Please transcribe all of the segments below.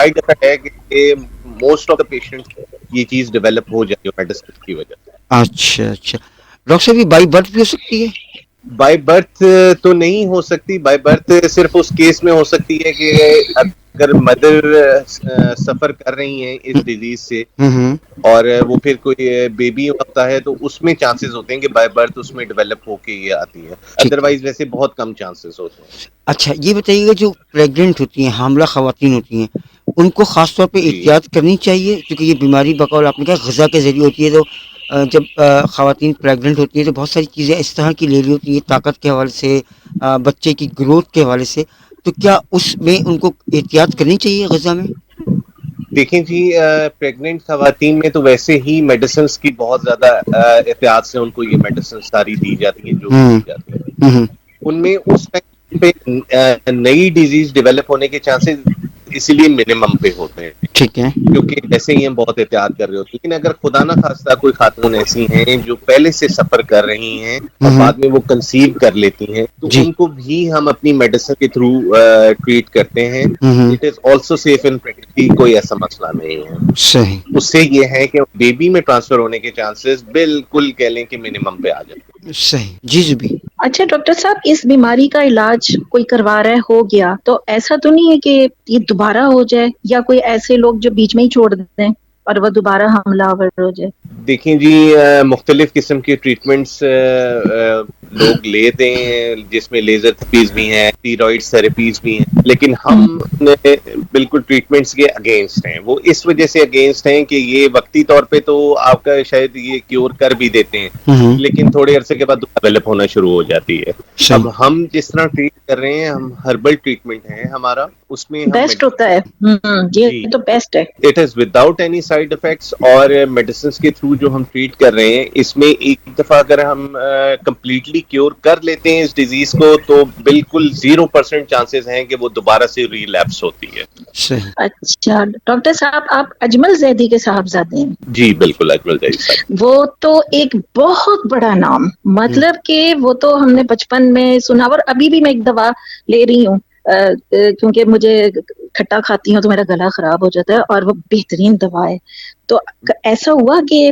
Side effect ہے کہ most of the patient یہ چیز ڈیولپ ہو جائے میڈیسن کی وجہ سے. اچھا اچھا ڈاکٹر صاحب، یہ بائی برتھ بھی ہو سکتی ہے؟ بائی برتھ تو نہیں ہو سکتی. بائی برتھ صرف اس کیس میں ہو سکتی ہے کہ اگر مدر سفر کر رہی ہیں اس ڈیزیز سے اور وہ پھر کوئی بیبی ہوتا ہے تو اس میں چانسز ہوتے ہیں کہ بائی برتھ اس میں ڈیولپ ہو کے یہ آتی ہے. ادروائز ویسے بہت کم چانسز ہوتے ہیں. اچھا یہ بتائیے گا، جو پریگننٹ ہوتی ہیں، حاملہ خواتین ہوتی ہیں، ان کو خاص طور پہ جی احتیاط کرنی چاہیے؟ کیونکہ یہ بیماری بقول آپ نے کہا غذا کے ذریعے ہوتی ہے. تو جب خواتین پریگننٹ ہوتی ہیں تو بہت ساری چیزیں اس طرح کی لے لی ہوتی ہیں طاقت کے حوالے سے، بچے کی گروتھ کے حوالے سے، تو کیا اس میں ان کو احتیاط کرنی چاہیے غذا میں؟ دیکھیں جی، پریگننٹ خواتین میں تو ویسے ہی میڈیسنس کی بہت زیادہ احتیاط سے ان کو یہ میڈیسن ساری دی جاتی ہیں جو بھی دی جاتی ہیں. ان میں اس ٹائم پہ نئی ڈیزیز ڈیولپ ہونے کے چانسز اسی لیے منیمم پہ ہوتے ہیں، ٹھیک ہے. کیونکہ ویسے ہی ہم بہت احتیاط کر رہے ہوتے ہیں. لیکن اگر خدا نہ خواستہ کوئی خاتون ایسی ہیں جو پہلے سے سفر کر رہی ہیں اور بعد میں وہ کنسیو کر لیتی ہیں تو جی. ان کو بھی ہم اپنی میڈیسن کے تھرو ٹریٹ کرتے ہیں. It is also safe in pregnancy, کوئی ایسا مسئلہ نہیں ہے. صحیح. اس سے یہ ہے کہ بیبی میں ٹرانسفر ہونے کے چانسز بالکل کہہ لیں کہ منیمم پہ آ جاتے ہیں. صحیح. جی زبی. اچھا ڈاکٹر صاحب، اس بیماری کا علاج کوئی کروا رہا ہے، ہو گیا تو ایسا تو نہیں ہے کہ یہ دوبارہ ہو جائے، یا کوئی ایسے لوگ جو بیچ میں ہی چھوڑ دیتے ہیں اور وہ دوبارہ حاملہ آور ہو جائے؟ دیکھیں جی، مختلف قسم کے ٹریٹمنٹس لوگ لیتے ہیں، جس میں لیزر تھراپیز بھی ہیں، اسٹیرائڈ تھراپیز بھی ہیں. لیکن ہم بالکل ٹریٹمنٹس کے اگینسٹ ہیں. وہ اس وجہ سے اگینسٹ ہیں کہ یہ وقتی طور پہ تو آپ کا شاید یہ کیور کر بھی دیتے ہیں، لیکن تھوڑے عرصے کے بعد ڈیولپ ہونا شروع ہو جاتی ہے. اب ہم جس طرح ٹریٹ کر رہے ہیں، ہم ہربل ٹریٹمنٹ ہے ہمارا، اس میں ہم بیسٹ ہوتا ہے. یہ تو بیسٹ ہے. It is without any side effects. اور میڈیسنس کے تھرو جو ہم ٹریٹ کر رہے ہیں، اس میں ایک دفعہ اگر ہم کمپلیٹلی کیور کر لیتے ہیں اس ڈیزیز کو تو بالکل 0% چانسز ہیں کہ وہ دوبارہ سے ریلیپس ہوتی ہے. اچھا ڈاکٹر صاحب، آپ اجمل زیدی کے صاحبزادے ہیں؟ جی بالکل، اجمل زیدی صاحب. وہ تو ایک بہت بڑا نام، مطلب کہ وہ تو ہم نے بچپن میں سنا، اور ابھی بھی میں ایک دوا لے رہی ہوں کیونکہ مجھے کھٹا کھاتی ہوں تو میرا گلا خراب ہو جاتا ہے، اور وہ بہترین دوا ہے. تو ایسا ہوا کہ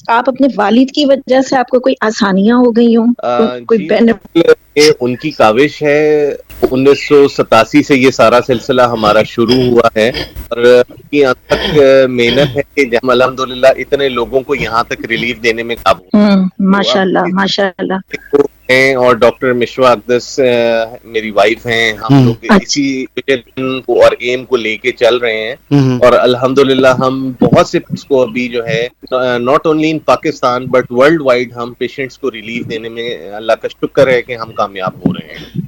آپ اپنے والد کی وجہ سے آپ کو کوئی آسانیاں ہو گئی ہوں؟ کوئی جی، ان کی کاوش ہے. 1987 سے یہ سارا سلسلہ ہمارا شروع ہوا ہے، اور ان کی تک محنت ہے کہ ہم الحمدللہ اتنے لوگوں کو یہاں تک ریلیف دینے میں قابل ماشاء اللہ ماشاء اللہ ہیں. اور ڈاکٹر مشوا اقدس میری وائف ہیں. ہم لوگ اسی ویژن کو اور ایم کو لے کے چل رہے ہیں، اور الحمدللہ ہم بہت سے کو ابھی جو ہے not only in Pakistan but world wide ہم پیشنٹس کو ریلیف دینے میں اللہ کا شکر ہے کہ ہم کامیاب ہو رہے ہیں.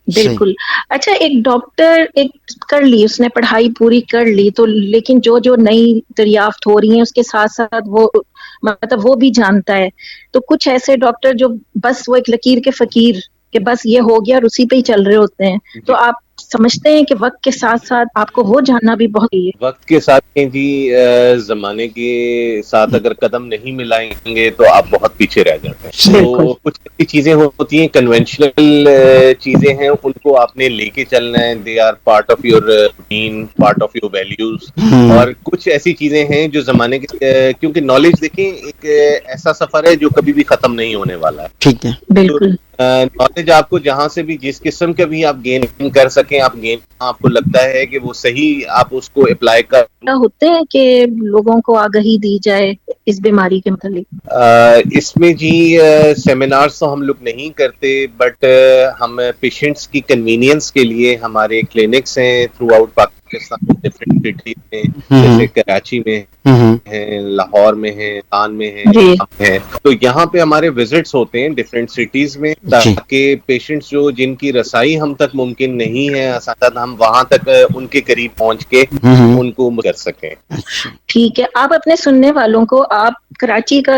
بالکل. اچھا، ایک ڈاکٹر ایک کر لی، اس نے پڑھائی پوری کر لی، تو لیکن جو نئی دریافت ہو رہی ہیں اس کے ساتھ ساتھ وہ مطلب وہ بھی جانتا ہے. تو کچھ ایسے ڈاکٹر جو بس وہ ایک لکیر کے فقیر کہ بس یہ ہو گیا اور اسی پہ ہی چل رہے ہوتے ہیں. تو آپ سمجھتے ہیں کہ وقت کے ساتھ ساتھ آپ کو وہ جاننا بھی بہت ہی ہے؟ وقت کے ساتھ جی، زمانے کے ساتھ اگر قدم نہیں ملائیں گے تو آپ بہت پیچھے رہ جاتے ہیں. تو کچھ ایسی چیزیں ہوتی ہیں، کنونشنل چیزیں ہیں، ان کو آپ نے لے کے چلنا ہے. They are part of your routine, part of your values. اور کچھ ایسی چیزیں ہیں جو زمانے کے، کیونکہ نالج دیکھیں ایک ایسا سفر ہے جو کبھی بھی ختم نہیں ہونے والا ہے. ٹھیک ہے. بالکل. نالج آپ کو جہاں سے بھی جس قسم کا بھی آپ گین کر سکیں، آپ گین آپ کو لگتا ہے کہ وہ صحیح آپ اس کو اپلائی کر ہوتے ہیں کہ لوگوں کو آگاہی دی جائے اس بیماری کے متعلق. اس میں جی سیمینارز تو ہم لوگ نہیں کرتے، بٹ ہم پیشنٹس کی کنوینئنس کے لیے ہمارے کلینکس ہیں through out Pakistan, different cities میں، جیسے کراچی میں ہیں، لاہور میں ہیں، کان میں ہیں. تو یہاں پہ ہمارے وزٹس ہوتے ہیں ڈفرینٹ سٹیز میں، تاکہ پیشنٹس جن کی رسائی ہم تک ممکن نہیں ہے ہم وہاں تک ان کے قریب پہنچ کے ان کو کر سکیں. ٹھیک ہے. آپ اپنے سننے والوں کو، آپ کراچی کا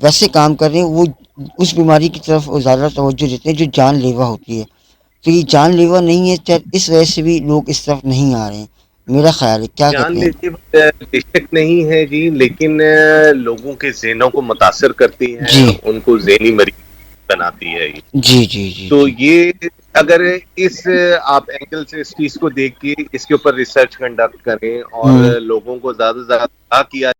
ویسے کام کر رہے ہیں وہ اس بیماری کی طرف زیادہ توجہ دیتے ہیں جو جان لیوا ہوتی ہے. تو یہ جان لیوا نہیں ہے، شاید اس وجہ سے بھی لوگ اس طرف نہیں آ رہے ہیں، میرا خیال ہے. کیا جان کہتے ہیں؟ لیوا بے شک نہیں ہے جی، لیکن لوگوں کے ذہنوں کو متاثر کرتی ہے، جی ان کو ذہنی مریض بناتی ہے یہ. جی جی جی تو جی یہ اگر اس آپ اینگل سے اس چیز کو دیکھ کے اس کے اوپر ریسرچ کنڈکٹ کریں اور ہوں لوگوں کو زیادہ سے زیادہ کیا